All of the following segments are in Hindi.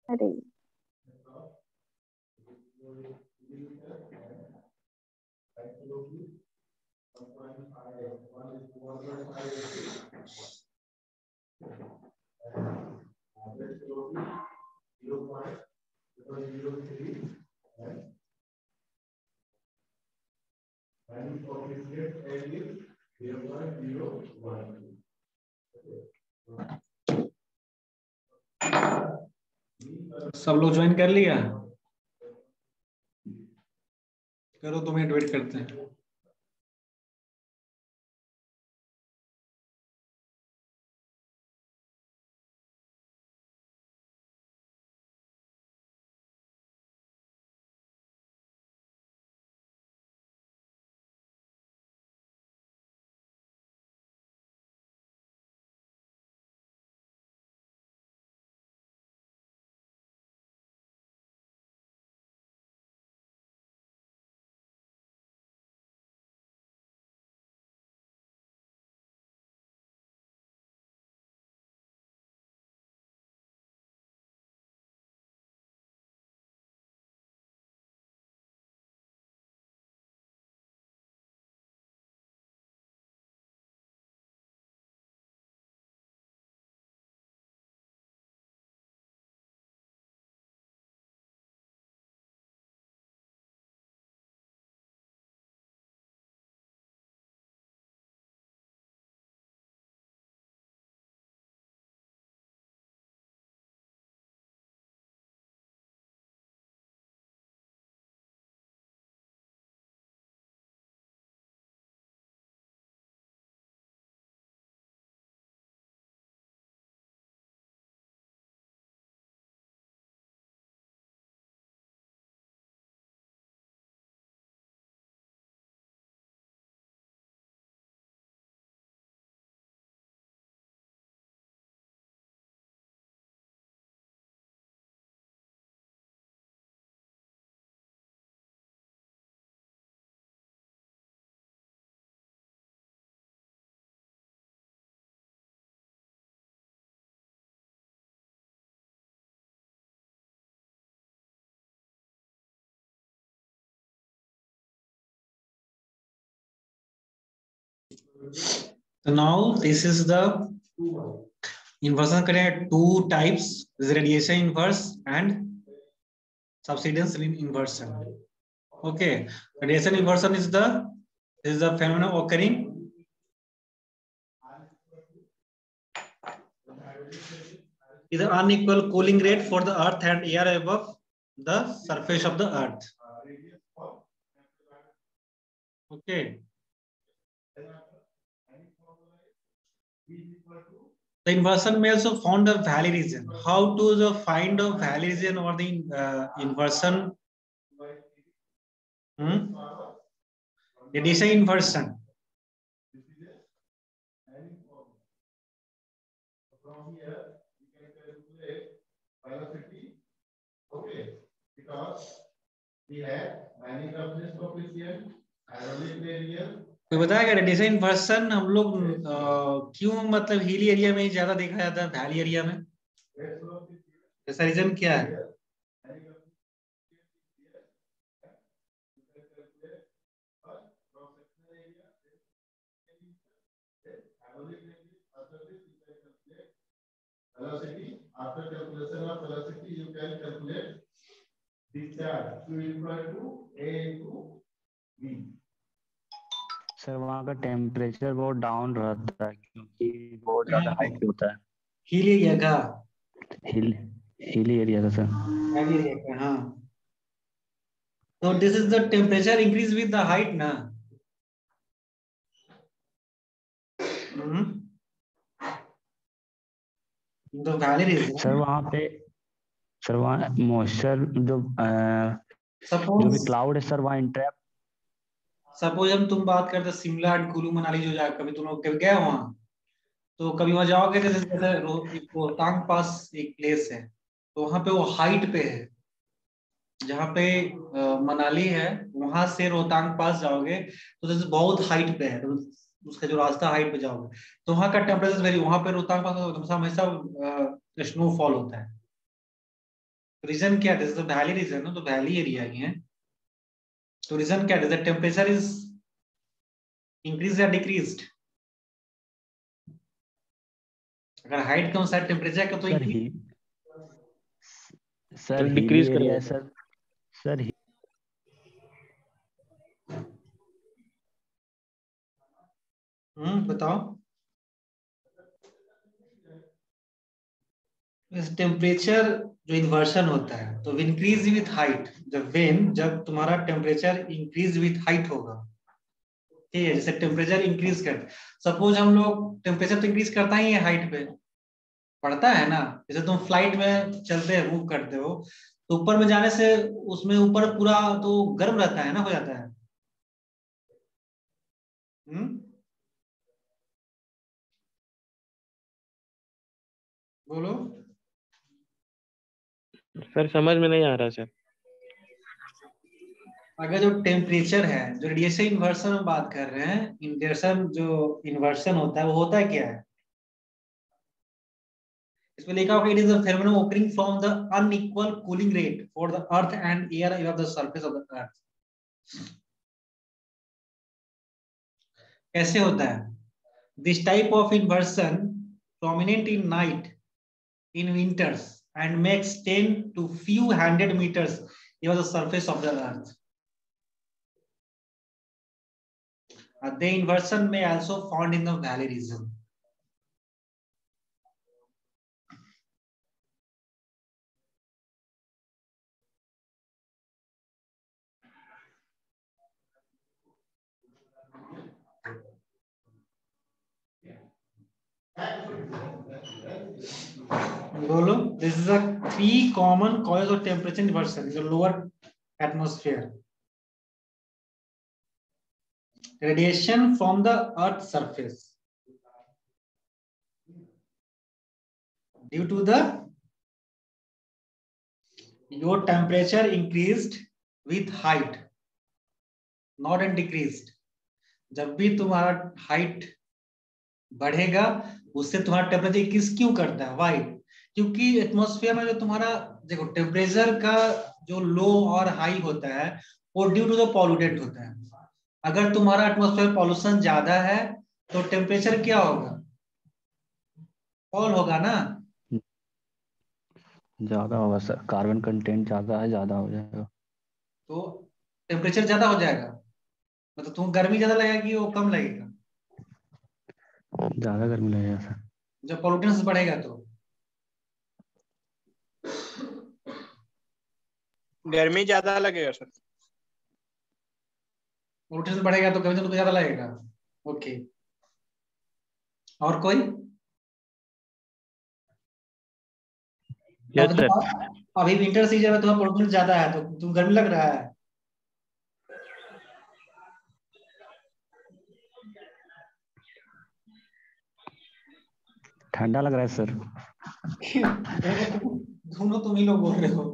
अरे सब लोग ज्वाइन कर लिया? करो, 2 मिनट वेट करते हैं। So now this is the inversion करें 2 types, radiation inverse and subsidence inversion. Okay, radiation inversion is the phenomenon occurring is the unequal cooling rate for the earth and air above the surface of the earth. Okay. The inversion may also found a valley region. How to find a valley region or the inversion? Radiation inversion. From here, we can calculate velocity. Okay, because we have many roughness coefficient, hydraulic variable. तो बताएगा रेडिएशन इन्वर्सन हम लोग क्यों मतलब हिली एरिया में ज्यादा देखा जाता है, वैली एरिया में? ऐसा रीजन क्या है? Velocity, after calculation of velocity, you can calculate discharge. Q equal to A into V. Sir वहाँ का टेम्परेचर बहुत डाउन रहता है क्योंकि बहुत ज्यादा हाइट पे होता है। हिल एरिया का? हिल एरिया का सर। हिल एरिया का, हाँ। So this is the temperature increase with the height ना? In the valley region sir वहाँ मॉइस्चर जो जो भी सपोज क्लाउड है सर वहाँ इंट्रैप। सपोज हम तुम बात करते शिमला एंड कुल्लू मनाली जो जाए, कभी तुम लोग कभी गए वहां? तो कभी वहां जाओगे तो जैसे एक रोहतांग पास एक प्लेस है, तो वहां पे वो हाइट पे है, जहाँ पे मनाली है वहां से रोहतांग पास जाओगे तो जैसे बहुत हाइट पे है, तो उसका जो रास्ता हाइट पे जाओगे तो वहां का टेम्परेचर वेरी, वहां पे रोहतांग पास हमेशा स्नोफॉल होता है। रीजन क्या है? वैली रीजन है, तो वैली एरिया ही है, तो रीजन क्या है? टेम्परेचर इज इंक्रीज या डिक्रीज्ड? अगर हाइट कम सा टेम्परेचर का तो सर इंक्रीज। सर हिली डिक्रीज एरिया है करेगा। सर बताओ। टेम्परेचर जो इन्वर्शन होता है तो इंक्रीज विथ हाइट, जब तुम्हारा टेम्परेचर इंक्रीज विथ हाइट होगा, ठीक है, जैसे टेम्परेचर इंक्रीज कर, सपोज हम लोग टेम्परेचर तो इंक्रीज करता ही है हाइट पे, पड़ता है ना, जैसे तुम फ्लाइट में चलते हो मूव करते हो तो ऊपर में जाने से उसमें ऊपर पूरा तो गर्म रहता है ना, हो जाता है। बोलो सर समझ में नहीं आ रहा सर। अगर जो टेम्परेचर है, जो रेडिएशन इन्वर्सन हम बात कर रहे हैं, इन्वर्सन जो इन्वर्सन होता है वो होता है क्या है? इसमें लिखा होगा it is a phenomenon occurring from the unequal cooling rate for the earth and air above the surface of the earth. कैसे होता है? This type of inversion prominent in night in winters and makes 10 to few hundred meters above the surface of the earth. The inversion may also found in the valley region. बोलो, this is a three common causes of temperature inversion in the lower atmosphere. Radiation from the earth's surface due to the your temperature increased with height, not and decreased. जब भी तुम्हारा हाइट बढ़ेगा उससे तुम्हारा टेम्परेचर इंक्रीज क्यों करता है? वाई? क्योंकि एटमॉस्फेयर में जो तुम्हारा देखो टेम्परेचर का जो लो और हाई होता है वो ड्यू टू द पॉल्यूटेंट होता है। अगर तुम्हारा एटमॉस्फेयर पॉल्यूशन ज्यादा है तो टेम्परेचर क्या होगा? फॉल होगा ना। ज्यादा होगा सर, कार्बन कंटेंट ज्यादा है, ज्यादा हो जाएगा तो टेम्परेचर ज्यादा हो जाएगा, मतलब तुम गर्मी ज्यादा लगेगा कि वो कम लगेगा? ज्यादा गर्मी लगेगा सर। जब पॉल्यूटेंस बढ़ेगा तो गर्मी ज्यादा लगेगा सर। पॉल्यूटेंस बढ़ेगा तो गर्मी तो ज्यादा लगेगा। ओके, और कोई? Yes sir. अभी विंटर सीजन में तुम्हारा पॉल्यूशन ज्यादा है तो तुम गर्मी लग रहा है। ठंडा लग रहा है सर। दोनों तुम ही लोग बोल रहे हो।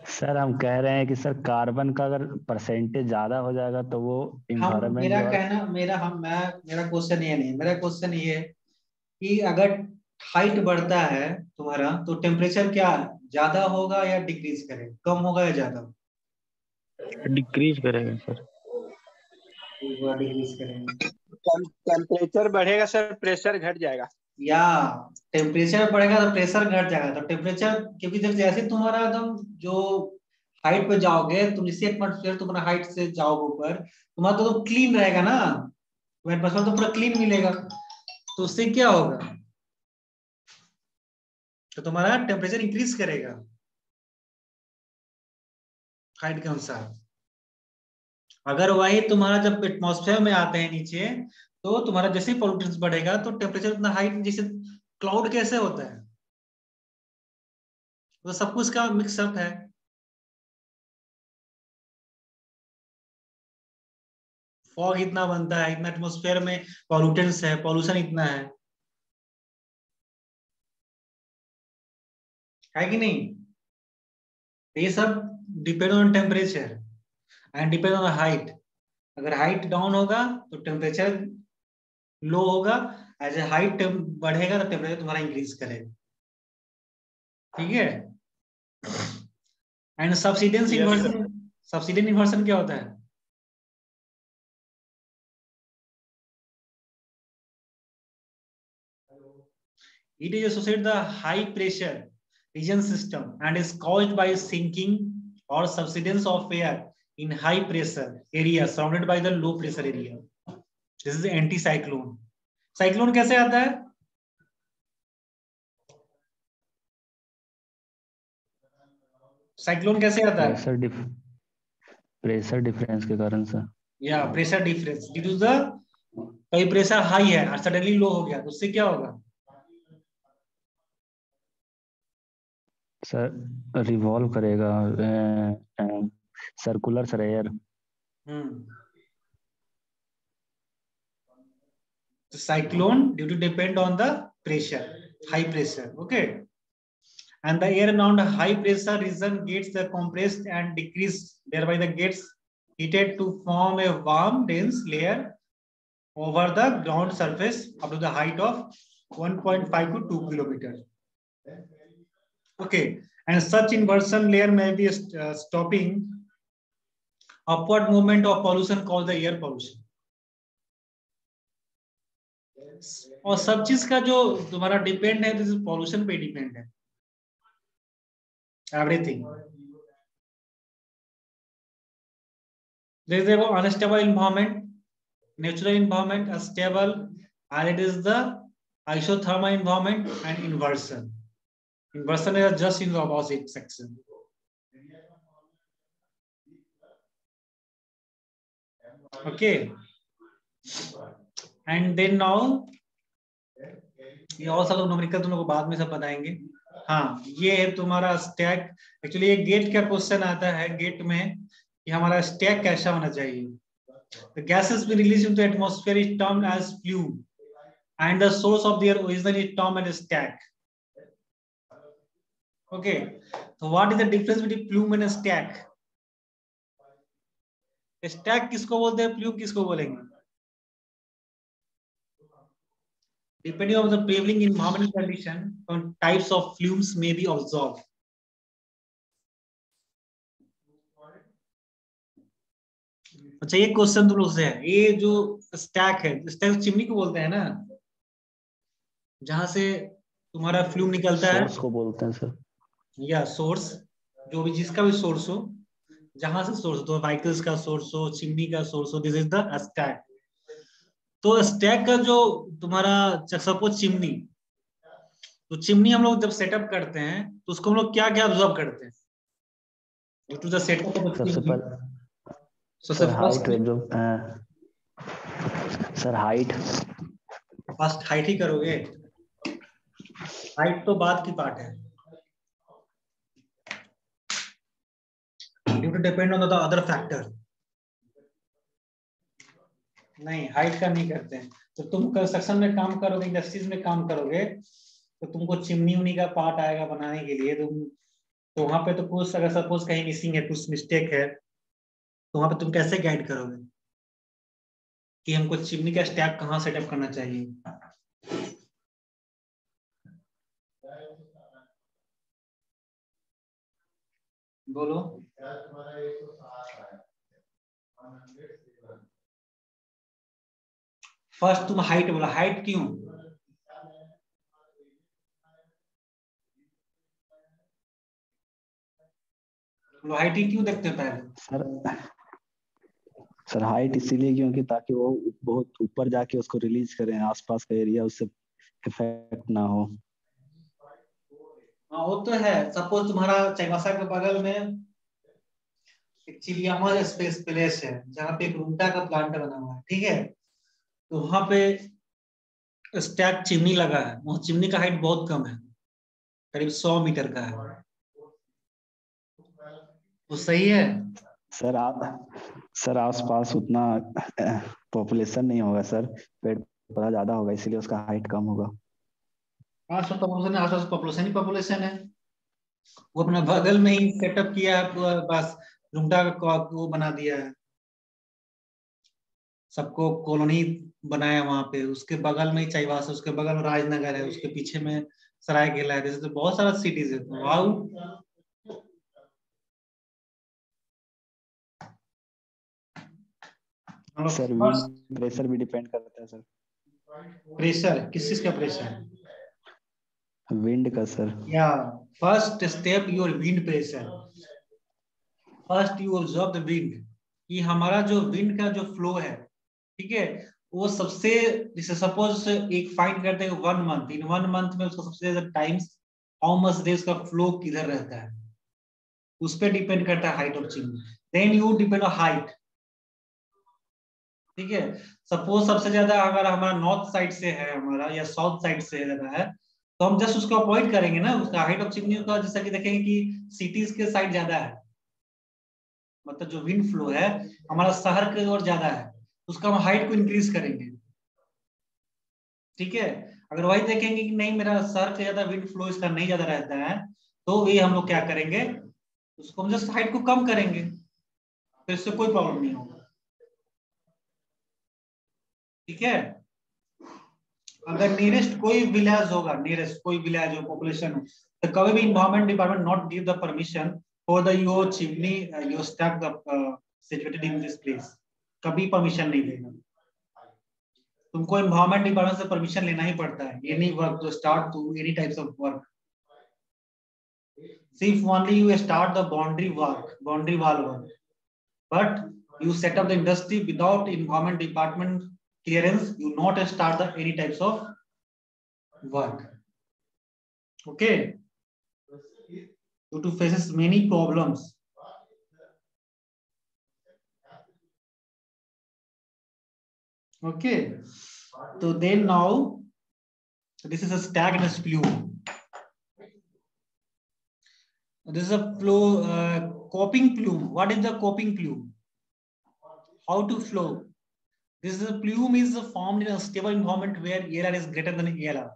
सर हम कह रहे हैं कि सर कार्बन का अगर परसेंटेज ज्यादा हो जाएगा तो वो हम इन्वायरमेंट मेरा जो है। कहना मेरा हम मैं मेरा क्वेश्चन ये नहीं, मेरा क्वेश्चन ये है कि अगर हाइट बढ़ता है तुम्हारा तो टेम्परेचर क्या ज्यादा होगा या डिक्रीज करेगा, कम होगा या ज्यादा? डिक्रीज करेगा सर। डिक्रीज करेंगे। टेम्परेचर बढ़ेगा सर, प्रेशर घट जाएगा। या टेम्परेचर बढ़ेगा तो प्रेशर घट जाएगा, तो टेम्परेचर क्योंकि जब जैसे तुम्हारा एकदम जो हाइट पे जाओगे तुम, जिससे एटमॉस्फेयर तुम्हारा हाइट से जाओगे ऊपर, तुम्हारा तो क्लीन रहेगा ना, एटमॉस्फेयर तो पूरा क्लीन मिलेगा, तो उससे क्या होगा? तो तुम्हारा टेम्परेचर इंक्रीज करेगा हाइट के अनुसार। अगर वही तुम्हारा जब एटमॉस्फेयर में आते हैं नीचे तो तुम्हारा जैसे ही पॉल्यूटेंस बढ़ेगा तो टेम्परेचर उतना हाइट, जैसे क्लाउड कैसे होता है? तो सब कुछ का मिक्सअप है। फॉग इतना बनता है, इतना एटमॉस्फेयर में पॉल्यूटेंट्स है, पॉल्यूशन इतना है कि नहीं? ये सब depend on temperature and depend on height. अगर हाइट डाउन होगा तो टेम्परेचर लो होगा, एज ए हाइट बढ़ेगा तो टेम्परेचर तुम्हारा इंक्रीज करेगा। ठीक है। एंड सब्सिडेंस इन्वर्सन, सब्सिडेंट इन्वर्सन क्या होता है? It is associated with the high pressure region system and is caused by sinking or subsidence of air in high pressure area surrounded by the low pressure area. This is anticyclone. Cyclone कैसे आता है? साइक्लोन कैसे आता है? प्रेशर डिफरेंस के कारण सर। या pressure difference due to the, कहीं प्रेशर हाई है और सडनली लो हो गया तो उससे क्या होगा? सर रिवॉल्व करेगा, circular sir air. Cyclone due to depend on the pressure, high pressure, okay, and the air around high pressure region gets the compressed and decreased, thereby the gets heated to form a warm dense layer over the ground surface up to the height of 1.5 to 2 kilometers. Okay, and such inversion layer may be stopping upward movement of pollution called the air pollution. और सब चीज का जो तुम्हारा डिपेंड है, दिस पॉल्यूशन पे डिपेंड है एवरीथिंग। देखो unstable environment, natural environment, stable, and it is the isothermal environment and inversion. Inversion is just in the opposite section. Okay, and then now ये और सब न्यूमेरिकल तुम लोग को बाद में सब बताएंगे। हाँ, ये है तुम्हारा स्टैक। एक्चुअली ये गेट का क्वेश्चन आता है गेट में कि हमारा स्टैक कैसा होना चाहिए। The gases we release into the atmosphere is termed as plume, and the source of their origin is termed as stack. Okay, so what is the difference between plume and stack? Stack किसको बोलते हैं, plume किसको बोलेंगे? Depending on the prevailing environmental condition, types of plumes may be observed. अच्छा, ये क्वेश्चन तुम लोग से है, ये जो स्टैक है, स्टैक चिमनी को बोलते हैं ना, जहां से तुम्हारा फ्लूम निकलता है, सोर्स को बोलते हैं सर। या सोर्स, जो भी जिसका भी सोर्स हो, जहां से सोर्स, तो व्हीकल्स का सोर्स हो, चिमनी का सोर्स हो, दिस इज द स्टैक। तो स्टैक का जो तुम्हारा सपोज चिमनी, तो चिमनी हम लोग जब सेटअप करते हैं तो उसको हम लोग क्या क्या ऑब्जर्व करते हैं? Due to the setup of the chimney, sir height जो सर हाइट, फर्स्ट हाइट ही करोगे, हाइट तो बाद की पार्ट है। Due to depend on the other factor, नहीं हाइट का नहीं करते हैं। तो तुम कंस्ट्रक्शन में काम करोगे, इंडस्ट्रीज में काम करोगे, तो तुमको चिमनी उनी का पार्ट आएगा बनाने के लिए, तुम तो वहां पे तो कुछ अगर सपोज कहीं मिसिंग है, कुछ मिस्टेक है, तो वहां पे तुम कैसे गाइड करोगे कि हमको चिमनी का स्टैक कहाँ सेटअप करना चाहिए? बोलो। फर्स्ट तुम हाइट बोला, हाइट क्यों? हाइट ही क्यों देखते हैं पहले? सर हाइट इसीलिए क्योंकि ताकि वो बहुत ऊपर जाके उसको रिलीज करें, आसपास का एरिया उससे इफेक्ट ना हो। हाँ वो तो है। सपोज तुम्हारा चाईबासा के बगल में एक चिलियामा स्पेस प्लेस है, जहाँ पे एक रूंटा का प्लांट बना हुआ है, ठीक है? तो वहां पे स्टैक चिमनी लगा है, वो चिमनी का हाइट बहुत कम है, करीब 100 मीटर का है, वो सही है। सर आसपास उतना पॉपुलेशन नहीं होगा सर, पेड़ पौधा ज्यादा होगा इसीलिए उसका हाइट कम होगा। आसपास पॉपुलेशन है, आसपास पॉपुलेशन ही पॉपुलेशन है, वो अपना बगल में ही सेटअप किया है पूरा, बस रुमटा का वो बना दिया है, सबको कॉलोनी बनाया वहां पे, उसके बगल में ही चाईबासा है, उसके बगल में राजनगर है, उसके पीछे में सरायकेला है, जैसे तो बहुत सारा सिटीज है। वाओ, सर विंड प्रेशर भी डिपेंड करता है सर। प्रेशर किस चीज का प्रेशर? विंड का सर। या first step your wind pressure, first you observe the wind, कि हमारा जो विंड का जो फ्लो है, ठीक है, वो सबसे, जैसे सपोज एक फाइंड करते हैं 1 मंथ, इन 1 मंथ में उसका सबसे ज्यादा टाइम्स हाउ मच डेज का फ्लो किधर रहता है, उस पर डिपेंड करता है height of chimney. Then you depend on height, ठीक है। सपोज सबसे ज्यादा अगर हमारा नॉर्थ साइड से है हमारा, या साउथ साइड से ज्यादा है, तो हम जस्ट उसको अवॉइड करेंगे ना, उसका हाइट ऑफ चिमनी का, जैसा कि देखेंगे कि सिटीज के साइड ज्यादा है, मतलब जो विंड फ्लो है हमारा शहर के ओर ज्यादा है, उसका हम हाइट को इंक्रीज करेंगे, ठीक है। अगर वही देखेंगे कि नहीं मेरा शहर के ज्यादा विंड फ्लो इसका नहीं ज्यादा रहता है, तो ये हम लोग क्या करेंगे, उसको हम जस्ट हाइट को कम करेंगे, तो इससे कोई प्रॉब्लम नहीं होगा, ठीक है। अगर नियरेस्ट कोई विलेज होगा, नियरेस्ट कोई विलेज हो, पॉपुलेशन हो, तो कभी भी environment department not give the permission for the your chimney your stack the situated in this place, कभी परमिशन नहीं देगा, तुमको इन्वायरमेंट डिपार्टमेंट से परमिशन लेना ही पड़ता है, any work to start to any types of work, सिर्फ only you start the boundary work, boundary wall work, but you set up the industry without environment department clearance, you not start the any types of work, okay, due to faces many problems, okay. So then now this is a stack and a plume, this is a coping plume. What is the coping plume? How to flow? This is a plume is formed in a stable environment where ALR is greater than ALR.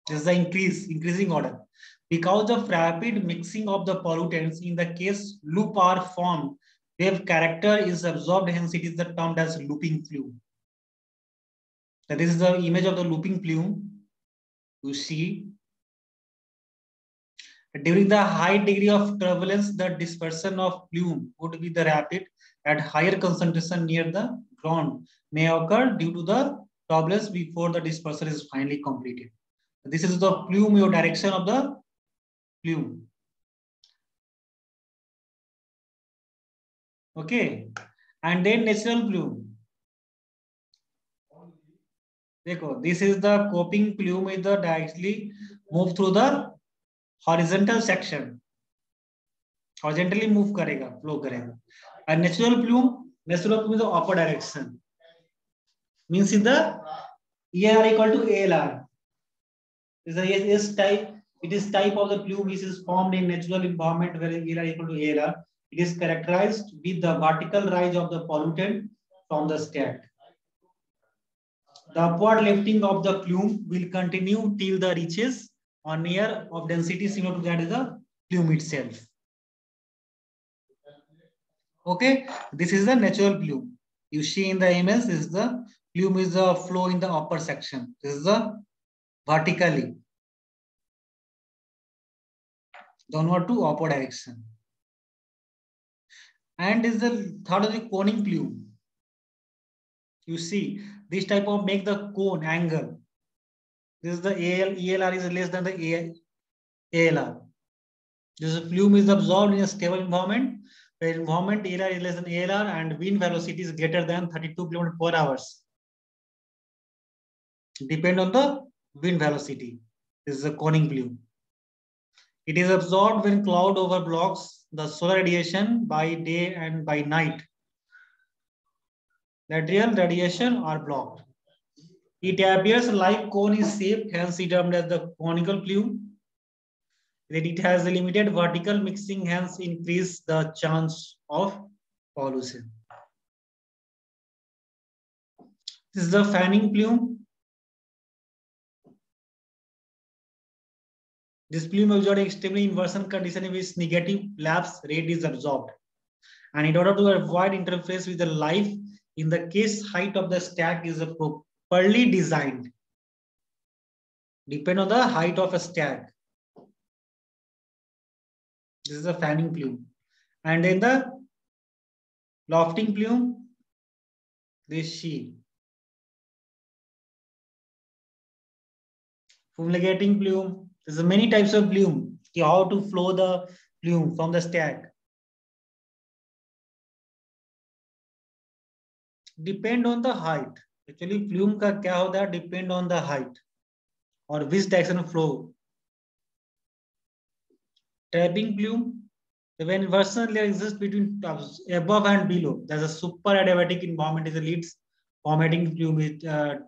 This is the increasing order. Because of rapid mixing of the pollutants, in the case loop are formed, wave character is absorbed, hence it is the termed as looping plume. So this is the image of the looping plume. You see, during the high degree of turbulence, the dispersion of plume would be the rapid. At higher concentration near the ground may occur due to the turbulence before the dispersion is finally completed. This is the plume, your direction of the plume. Okay, and then natural plume. देखो, this is the coping plume is the directly move through the horizontal section, horizontally move करेगा, flow करेगा. And natural plume is the upper direction, means in the ER equal to ALR. Is the S type. It is type of the plume which is formed in natural environment where ELR equal to ALR. It is characterized with the vertical rise of the pollutant from the stack. The upward lifting of the plume will continue till the reaches on near of density similar to that is the plume itself. Okay, this is the natural plume. You see in the image, this is the plume is the flow in the upper section. This is the vertically downward to upward direction. And is the third is the coning plume. You see this type of make the cone angle. This is the ELR is less than the ALR. This plume is absorbed in a stable environment. The environment ELR is less than ALR and wind velocity is greater than 32 km per hour. Depend on the wind velocity. This is a coning plume. It is absorbed when cloud overblocks the solar radiation by day and by night. That real radiation are blocked. It appears like cone is shape, hence it termed as the conical plume. Then it has a limited vertical mixing, hence increase the chance of pollution. This is the fanning plume. This plume exerts extremely inversion condition in which negative lapse rate is absorbed. And in order to avoid interference with the life, in the case height of the stack is properly designed. Depend on the height of a stack. This is a fanning plume. And then the lofting plume, this sheet. Fumigating plume. There's many types of plume. How to flow the plume from the stack. Depend on the height. Actually, plume का क्या होता है? Depend on the height or which direction of flow. Trapping plume. When inversion layer exists between above and below, there's a super adiabatic environment is the leads formatting plume with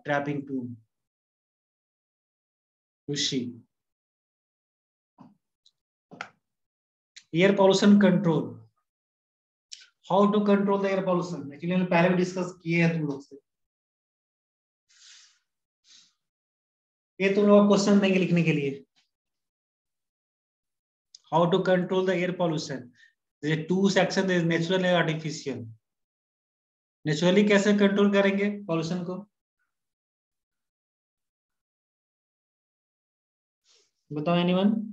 trapping plume. Ushi. Air pollution control. How to control the air pollution? Actually, हमने पहले भी डिस्कस किए हैं तुम लोग से. ये तुम लोग क्वेश्चन देंगे लिखने के लिए. How to control the air pollution? There are two sections. There is natural and artificial. Naturally कैसे कंट्रोल करेंगे pollution को? बताओ anyone?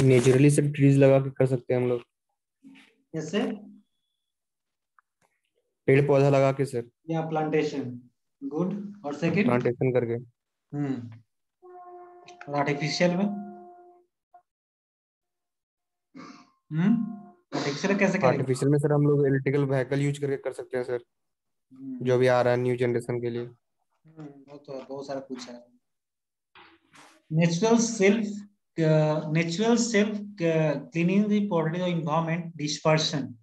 नेचुरली से ट्रीज लगा के कर सकते हैं हम लोग. कैसे? पेड़ पौधा लगा के सर. या प्लांटेशन. गुड. और सेकंड प्लांटेशन करके. और आर्टिफिशियल में आर्टिफिशियल कैसे करेंगे? आर्टिफिशियल में सर हम लोग इलेक्ट्रिकल व्हीकल यूज करके कर सकते हैं सर, जो भी आ रहा है न्यू जनरेशन के लिए. वो तो बहुत सारा पूछा है. Natural self cleaning the property of environment, dispersion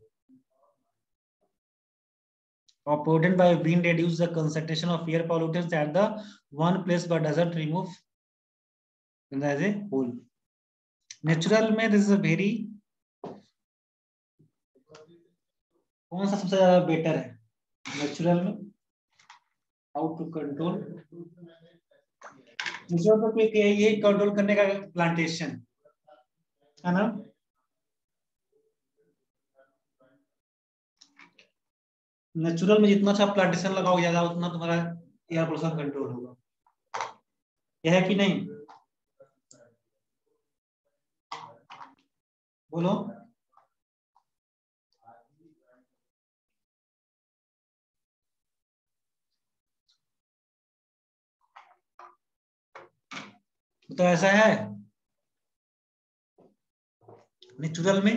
of pollutant by wind reduce the concentration of air pollutants at the one place but doesn't remove as a whole. Natural में this is a very कौन सा सबसे ज्यादा बेटर है? नेचुरल में हाउ टू कंट्रोल. नेचुरल पे ये कंट्रोल करने का प्लांटेशन है ना. नेचुरल में जितना अच्छा प्लांटेशन लगाओगे ज्यादा उतना तुम्हारा एयर पोल्यूशन कंट्रोल होगा. यह है कि नहीं? बोलो. तो ऐसा है नेचुरल में.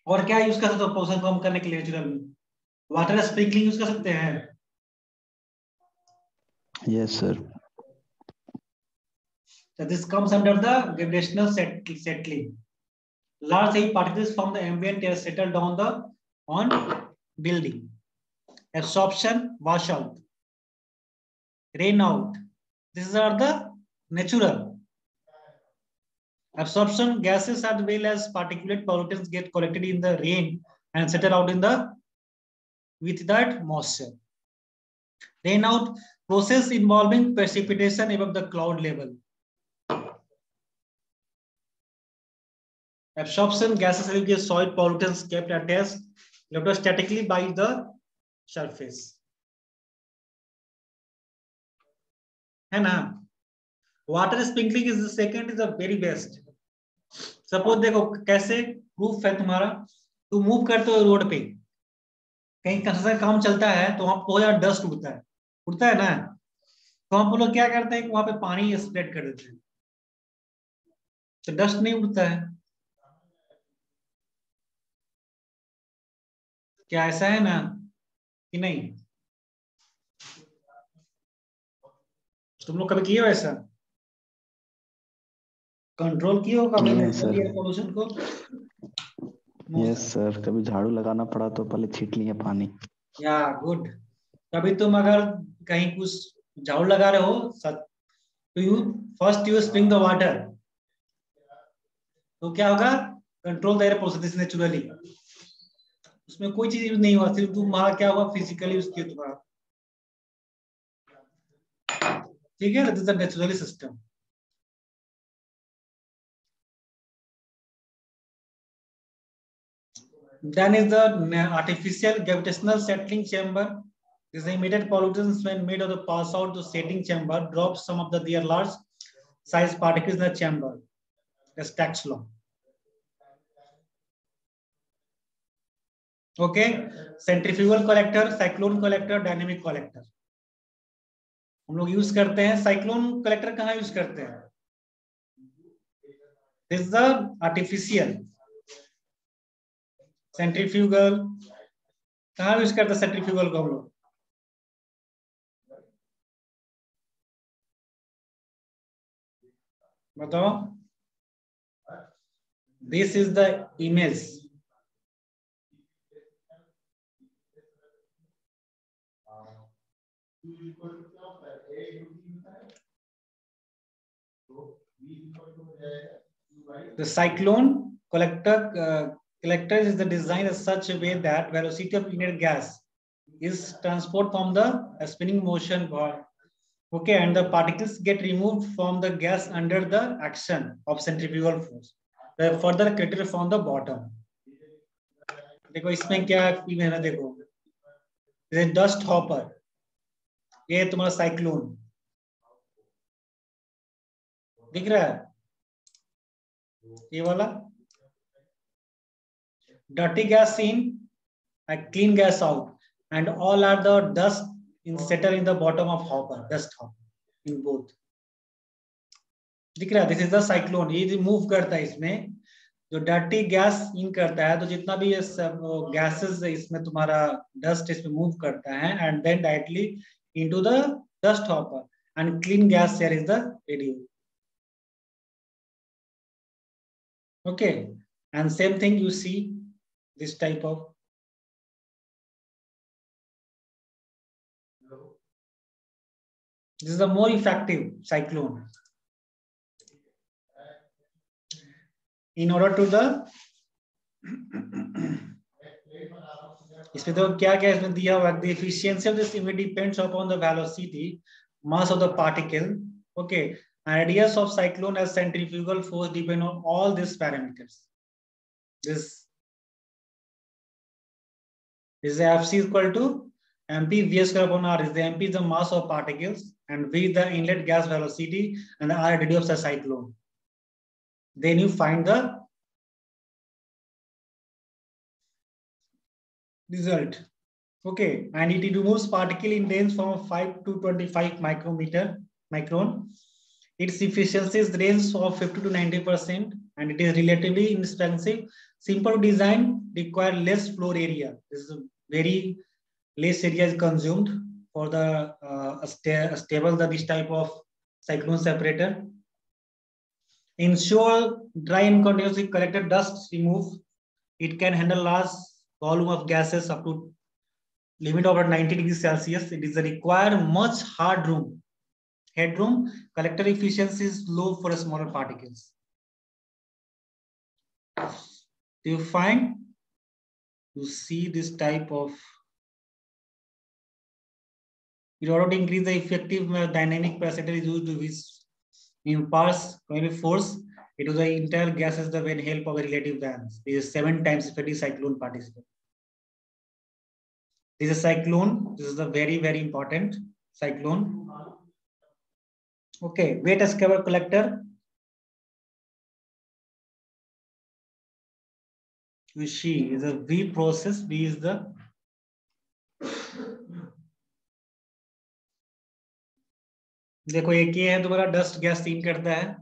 और क्या यूज कर सकते हो पोल्यूशन कम करने के लिए? नेचुरल में वाटर स्प्रिंकलिंग यूज कर सकते हैं. Yes sir. So this comes under the gravitational settling. Large heavy particles from the ambient air settle down on building. Absorption, wash out, rain out. These are the natural. Absorption, gases as well as particulate pollutants get collected in the rain and settle out in the with that moisture. Rain out, process involving precipitation above the cloud level. Absorption, gases will get soil pollutants kept attached electrostatically by the surface. है ना? Water sprinkling is the second, is the very best. Suppose देखो कैसे प्रूफ है तुम्हारा. तुम मूव करते हो रोड पे, कहीं कंस्ट्रक्शन काम चलता है तो वहां बहुत ज्यादा डस्ट उड़ता है ना. तो हम लोग क्या करते हैं कि वहां पे पानी स्प्रेड कर देते हैं, तो डस्ट नहीं उड़ता है। क्या ऐसा है ना कि नहीं? तुम लोग कभी किए हो ऐसा? कंट्रोल किए हो कभी किए सर। एयर पोल्यूशन को? यस सर, कभी झाड़ू लगाना पड़ा तो पहले छीट लिए पानी। या गुड। कभी तुम अगर कहीं कुछ झाड़ू लगा रहे हो, तो you first you spring the water, तो क्या होगा? Control the air pollution naturally. उसमें कोई चीज यूज नहीं हुआ, सिर्फ तुम्हारा क्या हुआ, फिजिकली यूज किया तुम्हारा। ठीक है, this is the naturally system. Then is the artificial gravitational settling chamber. This is emitted pollutants when made of the pass out to setting chamber, drop some of the their large size particles in the chamber. That's Stack's law. Okay, centrifugal collector, cyclone collector, dynamic collector. हम लोग यूज करते हैं साइक्लोन कलेक्टर। कहाँ यूज करते हैं? This is the artificial centrifugal. कहाँ यूज करते हैं सेंट्रीफ्यूगल को हम लोग? बताओ। This is the image. The cyclone collector is the design in such a way that velocity of inert gas is transported from the spinning motion bar. Okay, and the particles get removed from the gas under the action of centrifugal force. They further collected from the bottom. देखो इसमें क्या है ना, देखो ये डस्ट हॉपर, ये तुम्हारा साइक्लोन दिख रहा है, ये वाला dirty gas in and clean gas out, and all are the dust in settle in the bottom of hopper, dust hopper in both. दिख रहा है? This is the cyclone. ये मूव करता है, इसमें जो डर्टी गैस इन करता है, तो जितना भी ये सब गैसेस इसमें तुम्हारा डस्ट इसमें मूव करता है, and then directly into the dust hopper, and clean gas here is the radio. Okay, and same thing you see this type of this is a more effective cyclone in order to the इसमें तो क्या क्या इसमें दिया हुआ, the efficiency of this image depends upon the velocity, mass of the particle, okay, and radius of cyclone as centrifugal force depend on all these parameters. This is Fc equal to mp v square upon r. Is the mp is the mass of particles and v the inlet gas velocity and the r radius of the cyclone. Then you find the result. Okay, and it removes particle in range from 5 to 25 micron. Its efficiency is range of 50 to 90%, and it is relatively inexpensive. Simple design, require less floor area. This is very less area is consumed for the stable this type of cyclone separator. Ensure dry and continuously collected dust remove. It can handle large volume of gases up to limit over 90 degrees Celsius. It is a require much headroom. Collector efficiency is low for smaller particles. Do you find? You see this type of, in order to increase the effective dynamic pressure is used to which imparts force into the entire gases the when help of a relative bands. This is 7 times effective cyclone participant. This is cyclone. This is a very, very important cyclone. Okay, weight excavator collector. You see is a V process. V is the देखो एक ये है तुम्हारा डस्ट गैस सीन करता है,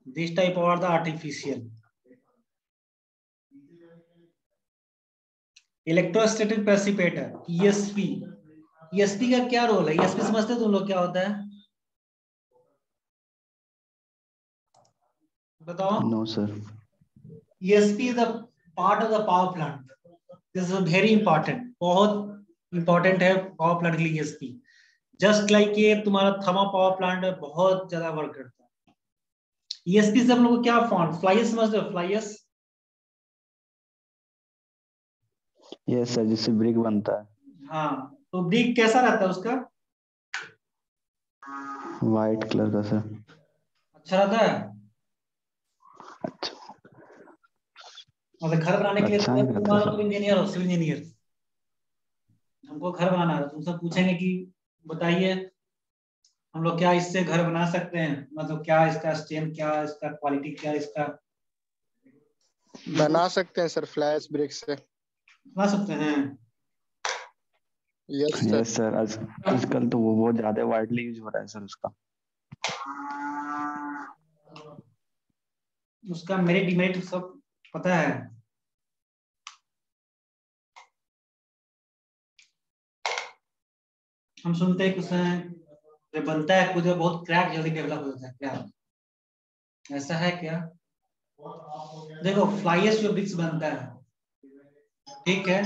दिस टाइप और the artificial. Electrostatic precipitator ESP। ESP का क्या रोल है? ESP समझते हो तुम लोग क्या होता है? बताओ। No sir. ESP is the part of the power plant. This is very important, बहुत इंपॉर्टेंट है पावर प्लांट के लिए ESP। जस्ट लाइक ये तुम्हारा थर्मल पावर प्लांट है, बहुत ज्यादा वर्क करता है। ESP से हम लोग को क्या फॉर्म, फ्लाइस समझते हो? फ्लाइस, यस सर, जिससे ब्रिक बनता है। हाँ, तो ब्रिक कैसा रहता है उसका? वाइट कलर का सर। अच्छा रहता है। अच्छा, मतलब घर बनाने के लिए अच्छा ही रहता है तुम सर। इंजीनियर हो, सिविल इंजीनियर, हमको घर बनाना है, तुमसे पूछेंगे कि बताइए हम लोग क्या इससे घर बना सकते हैं, मतलब क्या इसका स्ट्रेंथ, क्या इसका क्वालिटी, क्या इसका बना सकते हैं सर फ्लैश ब्रिक से। बना सकते हैं। Yes sir. यस सर, आजकल तो वो बहुत ज्यादा वाइडली यूज हो रहा है सर उसका। उसका मेरिट डिमेरिट सब पता है। हम सुनते हैं कि उसमें जब बनता है कुछ बहुत क्रैक जल्दी डेवलप हो जाता है, क्या ऐसा है क्या? देखो फ्लाइएस्ट जो ब्रिक्स बनता है, ठीक है,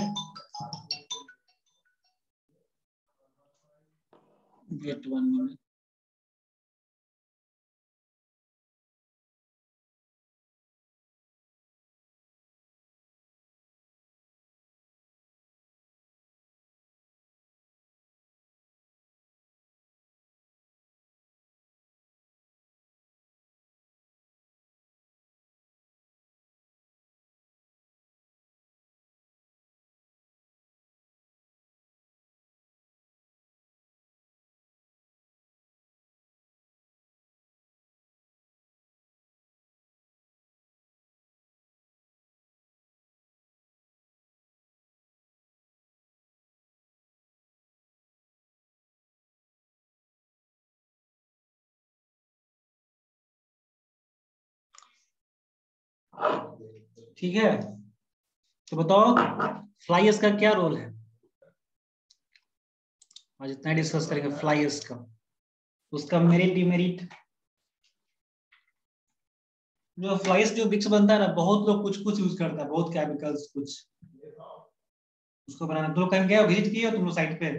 वेट 1 मिनट। ठीक है, तो बताओ फ्लाइएस्ट का क्या रोल है? आज इतना डिस्कस करेंगे फ्लाइएस्ट का, उसका मेरिट डिमेरिट। जो फ्लाइस जो ब्रिक्स बनता है ना, बहुत लोग कुछ कुछ यूज करता है, बहुत केमिकल्स कुछ उसको बनाना। तुम लोग कहीं गए, विजिट किए हो तुम लोग साइट पे?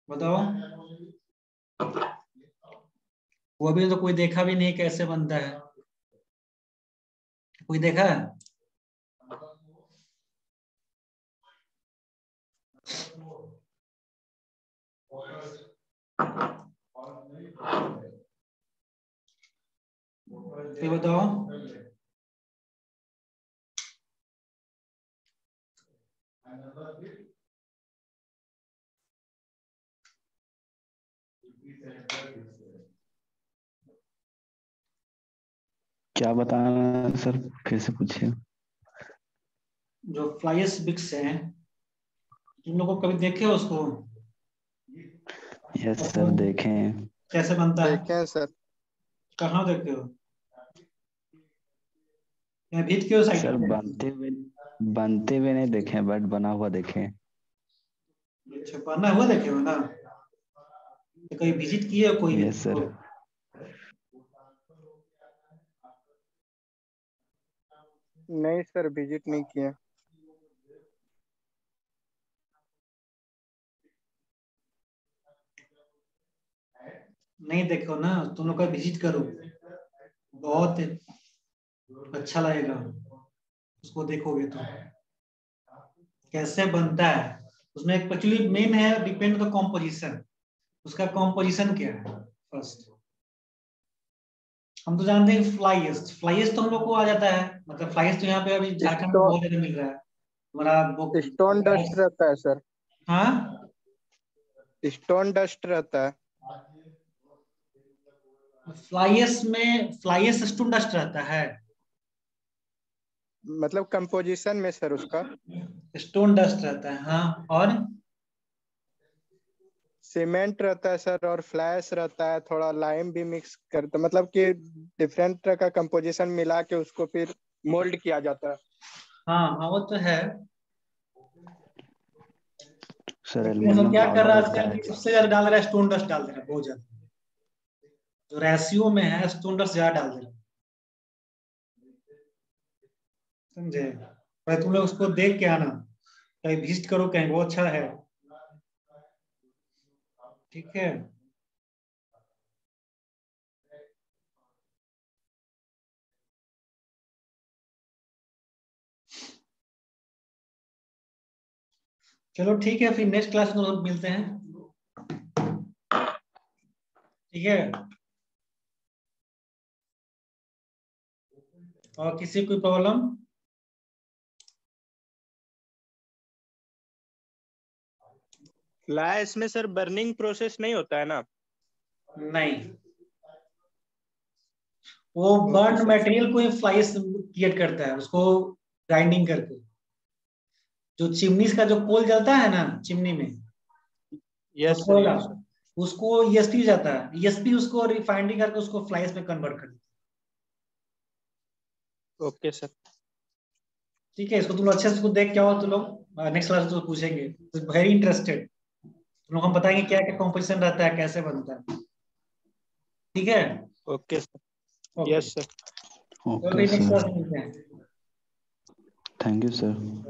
बताओ। वो अभी तो कोई देखा भी नहीं कैसे बनता है, कोई देखा है? ये बताओ। क्या बताना सर, फिर से पूछिए। जो फ्लाइस ब्रिक्स हैं, तुम लोग को कभी देखे हो उसको? यस सर, देखें। कैसे बनता है? देखे हैं सर। कहाँ देखे हो? या विजिट किए हो साइट सर पे? बनते हुए नहीं देखे, बट बना हुआ देखे। अच्छा, बना हुआ देखे हो ना, तो कहीं विजिट किए हो कोई? Yes sir. नहीं सर, विजिट नहीं किया। नहीं देखो ना, तुम लोग का विजिट करो, बहुत अच्छा लगेगा उसको देखोगे तो कैसे बनता है। उसमें एक्चुअली मेन है, डिपेंड द कॉम्पोजिशन, उसका कॉम्पोजिशन क्या है फर्स्ट। हम तो जानते हैं फ्लाइएस्ट, फ्लाइएस्ट तो हम लोग को आ जाता है, मतलब फ्लाइएस्ट तो यहाँ पे अभी झारखंड में बहुत ज्यादा मिल रहा है हमारा स्टोन डस्ट रहता है सर। हाँ, स्टोन डस्ट रहता है। फ्लाईएस स्टोन डस्ट रहता है, मतलब कंपोजिशन में सर उसका स्टोन डस्ट रहता है। हाँ, और सीमेंट रहता है सर, और फ्लैश रहता है, थोड़ा लाइम भी मिक्स करता, मतलब कि डिफरेंट तरह का कंपोजिशन मिला के उसको फिर मोल्ड किया जाता है। हाँ हाँ, वो तो है। सर लेकिन वो सब एल्यूमिनियम क्या कर रहा है पाउडर होता आजकल है। कि सबसे ज्यादा डाल रहा है स्टोन डस्ट, डाल दे रहा है बहुत ज्यादा, जो रेशियो में है स्टोन डस्ट ज्यादा डाल दे रहा है, समझे। भाई तुम लोग उसको देख के आना, कहीं विजिट करो, कहीं वो अच्छा है, ठीक है। चलो ठीक है, फिर नेक्स्ट क्लास में हम मिलते हैं, ठीक है। और किसी कोई प्रॉब्लम? फ्लैश में सर बर्निंग प्रोसेस नहीं होता है ना? नहीं, वो बर्न सर। मटेरियल को ही फ्लाइस क्रिएट करता है, उसको ग्राइंडिंग करके। जो चिमनी का जो कोल जलता है ना चिमनी में, जो यस सर, कोयला, यस सर। उसको ईएसपी जाता है, ईएसपी उसको रिफाइंडिंग करके उसको फ्लाइस में कन्वर्ट कर देता ओके सर। है, ठीक है। इसको तुम लोग अच्छे से इसको देख के आओ, तुम लोग नेक्स्ट क्लास तो पूछेंगे, वेरी इंटरेस्टेड, तुम लोग हम बताएंगे क्या क्या कॉम्पोजिशन रहता है, कैसे बनता है, ठीक है। Okay sir. Okay, yes sir. तो ओके फिर नेक्स्ट क्लास सर, में मिलते हैं। Thank you sir.